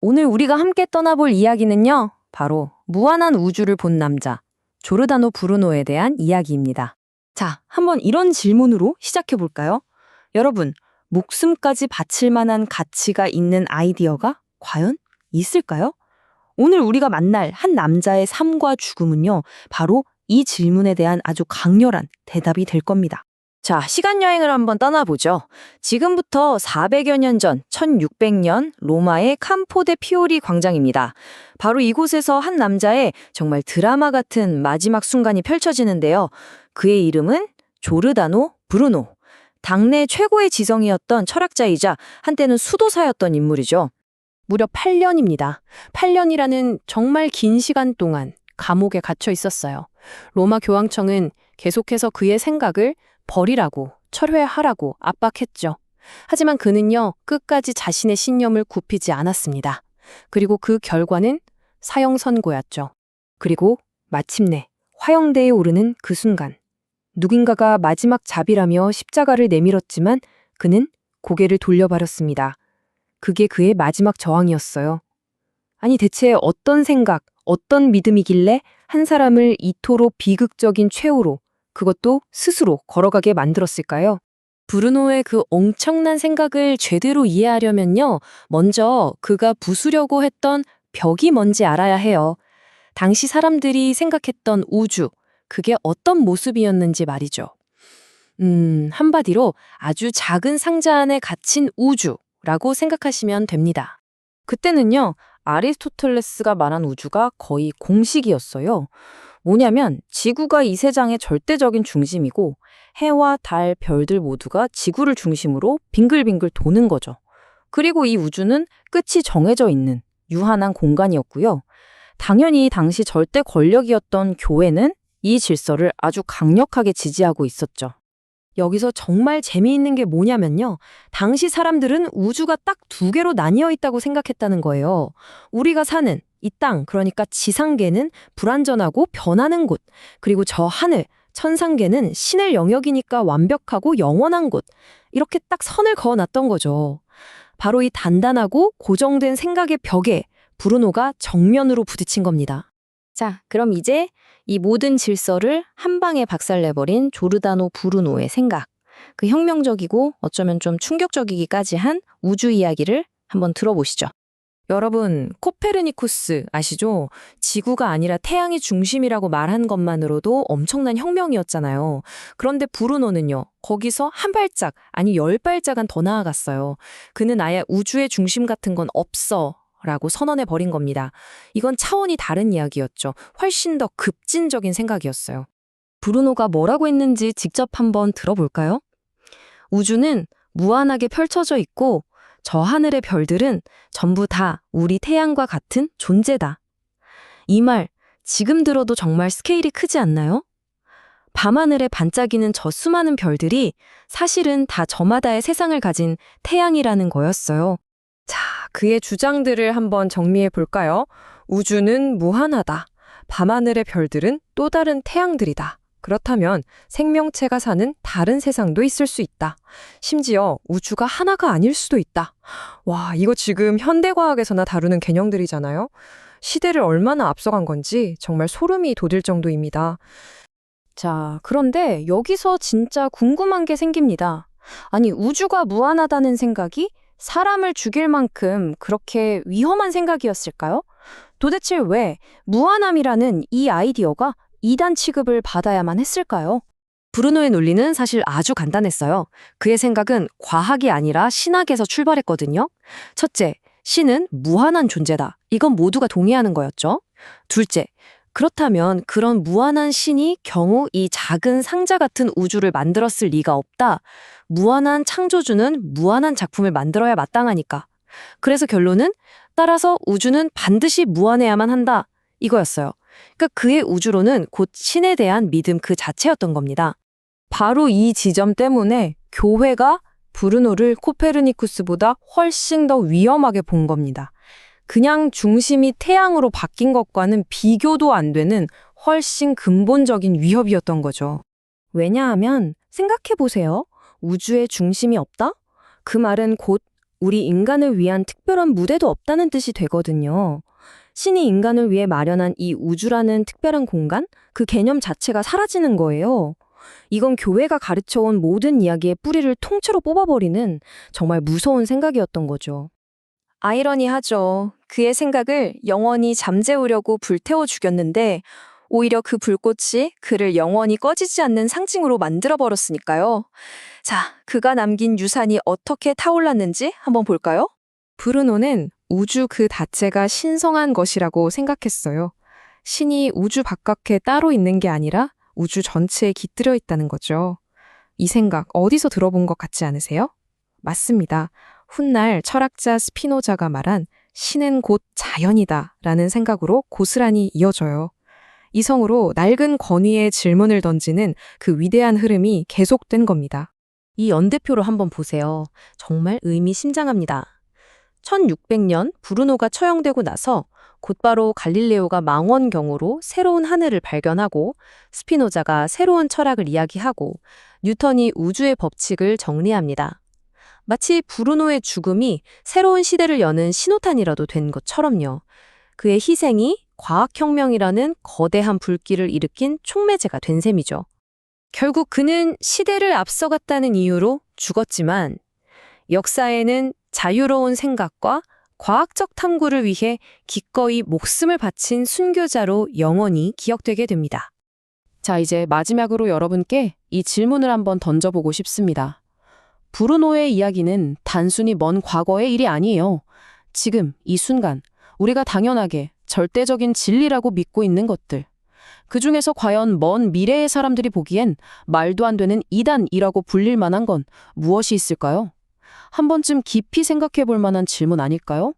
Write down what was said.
오늘 우리가 함께 떠나볼 이야기는요, 바로 무한한 우주를 본 남자, 조르다노 브루노에 대한 이야기입니다. 자, 한번 이런 질문으로 시작해 볼까요? 여러분, 목숨까지 바칠 만한 가치가 있는 아이디어가 과연 있을까요? 오늘 우리가 만날 한 남자의 삶과 죽음은요, 바로 이 질문에 대한 아주 강렬한 대답이 될 겁니다. 자, 시간 여행을 한번 떠나보죠. 지금부터 400여 년 전 1600년 로마의 캄포 데 피오리 광장입니다. 바로 이곳에서 한 남자의 정말 드라마 같은 마지막 순간이 펼쳐지는데요. 그의 이름은 조르다노 브루노. 당내 최고의 지성이었던 철학자이자 한때는 수도사였던 인물이죠. 무려 8년입니다. 8년이라는 정말 긴 시간 동안 감옥에 갇혀 있었어요. 로마 교황청은 계속해서 그의 생각을 버리라고, 철회하라고 압박했죠. 하지만 그는요, 끝까지 자신의 신념을 굽히지 않았습니다. 그리고 그 결과는 사형 선고였죠. 그리고 마침내 화형대에 오르는 그 순간, 누군가가 마지막 자비라며 십자가를 내밀었지만 그는 고개를 돌려버렸습니다. 그게 그의 마지막 저항이었어요. 아니 대체 어떤 생각, 어떤 믿음이길래 한 사람을 이토록 비극적인 최후로, 그것도 스스로 걸어가게 만들었을까요? 브루노의 그 엄청난 생각을 제대로 이해하려면요, 먼저 그가 부수려고 했던 벽이 뭔지 알아야 해요. 당시 사람들이 생각했던 우주, 그게 어떤 모습이었는지 말이죠. 한마디로 아주 작은 상자 안에 갇힌 우주라고 생각하시면 됩니다. 그때는요, 아리스토텔레스가 말한 우주가 거의 공식이었어요. 뭐냐면 지구가 이 세상의 절대적인 중심이고 해와 달, 별들 모두가 지구를 중심으로 빙글빙글 도는 거죠. 그리고 이 우주는 끝이 정해져 있는 유한한 공간이었고요. 당연히 당시 절대 권력이었던 교회는 이 질서를 아주 강력하게 지지하고 있었죠. 여기서 정말 재미있는 게 뭐냐면요. 당시 사람들은 우주가 딱 두 개로 나뉘어 있다고 생각했다는 거예요. 우리가 사는 이 땅, 그러니까 지상계는 불완전하고 변하는 곳, 그리고 저 하늘, 천상계는 신의 영역이니까 완벽하고 영원한 곳, 이렇게 딱 선을 그어놨던 거죠. 바로 이 단단하고 고정된 생각의 벽에 브루노가 정면으로 부딪힌 겁니다. 자, 그럼 이제 이 모든 질서를 한 방에 박살내버린 조르다노 브루노의 생각, 그 혁명적이고 어쩌면 좀 충격적이기까지 한 우주 이야기를 한번 들어보시죠. 여러분, 코페르니쿠스 아시죠? 지구가 아니라 태양이 중심이라고 말한 것만으로도 엄청난 혁명이었잖아요. 그런데 브루노는요, 거기서 한 발짝, 아니 10발짝은 더 나아갔어요. 그는 아예 우주의 중심 같은 건 없어 라고 선언해버린 겁니다. 이건 차원이 다른 이야기였죠. 훨씬 더 급진적인 생각이었어요. 브루노가 뭐라고 했는지 직접 한번 들어볼까요? 우주는 무한하게 펼쳐져 있고 저 하늘의 별들은 전부 다 우리 태양과 같은 존재다. 이 말 지금 들어도 정말 스케일이 크지 않나요? 밤하늘에 반짝이는 저 수많은 별들이 사실은 다 저마다의 세상을 가진 태양이라는 거였어요. 자, 그의 주장들을 한번 정리해 볼까요? 우주는 무한하다. 밤하늘의 별들은 또 다른 태양들이다. 그렇다면 생명체가 사는 다른 세상도 있을 수 있다. 심지어 우주가 하나가 아닐 수도 있다. 와, 이거 지금 현대과학에서나 다루는 개념들이잖아요. 시대를 얼마나 앞서간 건지 정말 소름이 돋을 정도입니다. 자, 그런데 여기서 진짜 궁금한 게 생깁니다. 아니, 우주가 무한하다는 생각이 사람을 죽일 만큼 그렇게 위험한 생각이었을까요? 도대체 왜 무한함이라는 이 아이디어가 이단 취급을 받아야만 했을까요? 브루노의 논리는 사실 아주 간단했어요. 그의 생각은 과학이 아니라 신학에서 출발했거든요. 첫째, 신은 무한한 존재다. 이건 모두가 동의하는 거였죠. 둘째, 그렇다면 그런 무한한 신이 경우 이 작은 상자 같은 우주를 만들었을 리가 없다. 무한한 창조주는 무한한 작품을 만들어야 마땅하니까. 그래서 결론은 따라서 우주는 반드시 무한해야만 한다. 이거였어요. 그러니까 그의 우주론은 곧 신에 대한 믿음 그 자체였던 겁니다. 바로 이 지점 때문에 교회가 브루노를 코페르니쿠스보다 훨씬 더 위험하게 본 겁니다. 그냥 중심이 태양으로 바뀐 것과는 비교도 안 되는 훨씬 근본적인 위협이었던 거죠. 왜냐하면 생각해보세요. 우주의 중심이 없다? 그 말은 곧 우리 인간을 위한 특별한 무대도 없다는 뜻이 되거든요. 신이 인간을 위해 마련한 이 우주라는 특별한 공간? 그 개념 자체가 사라지는 거예요. 이건 교회가 가르쳐온 모든 이야기의 뿌리를 통째로 뽑아버리는 정말 무서운 생각이었던 거죠. 아이러니하죠. 그의 생각을 영원히 잠재우려고 불태워 죽였는데 오히려 그 불꽃이 그를 영원히 꺼지지 않는 상징으로 만들어버렸으니까요. 자, 그가 남긴 유산이 어떻게 타올랐는지 한번 볼까요? 브루노는 우주 그 자체가 신성한 것이라고 생각했어요. 신이 우주 바깥에 따로 있는 게 아니라 우주 전체에 깃들여 있다는 거죠. 이 생각 어디서 들어본 것 같지 않으세요? 맞습니다. 훗날 철학자 스피노자가 말한 신은 곧 자연이다 라는 생각으로 고스란히 이어져요. 이성으로 낡은 권위의 질문을 던지는 그 위대한 흐름이 계속된 겁니다. 이 연대표를 한번 보세요. 정말 의미심장합니다. 1600년 브루노가 처형되고 나서 곧바로 갈릴레오가 망원경으로 새로운 하늘을 발견하고 스피노자가 새로운 철학을 이야기하고 뉴턴이 우주의 법칙을 정리합니다. 마치 브루노의 죽음이 새로운 시대를 여는 신호탄이라도 된 것처럼요. 그의 희생이 과학혁명이라는 거대한 불길을 일으킨 촉매제가 된 셈이죠. 결국 그는 시대를 앞서갔다는 이유로 죽었지만 역사에는 자유로운 생각과 과학적 탐구를 위해 기꺼이 목숨을 바친 순교자로 영원히 기억되게 됩니다. 자, 이제 마지막으로 여러분께 이 질문을 한번 던져보고 싶습니다. 브루노의 이야기는 단순히 먼 과거의 일이 아니에요. 지금, 이 순간, 우리가 당연하게 절대적인 진리라고 믿고 있는 것들. 그 중에서 과연 먼 미래의 사람들이 보기엔 말도 안 되는 이단이라고 불릴 만한 건 무엇이 있을까요? 한 번쯤 깊이 생각해 볼 만한 질문 아닐까요?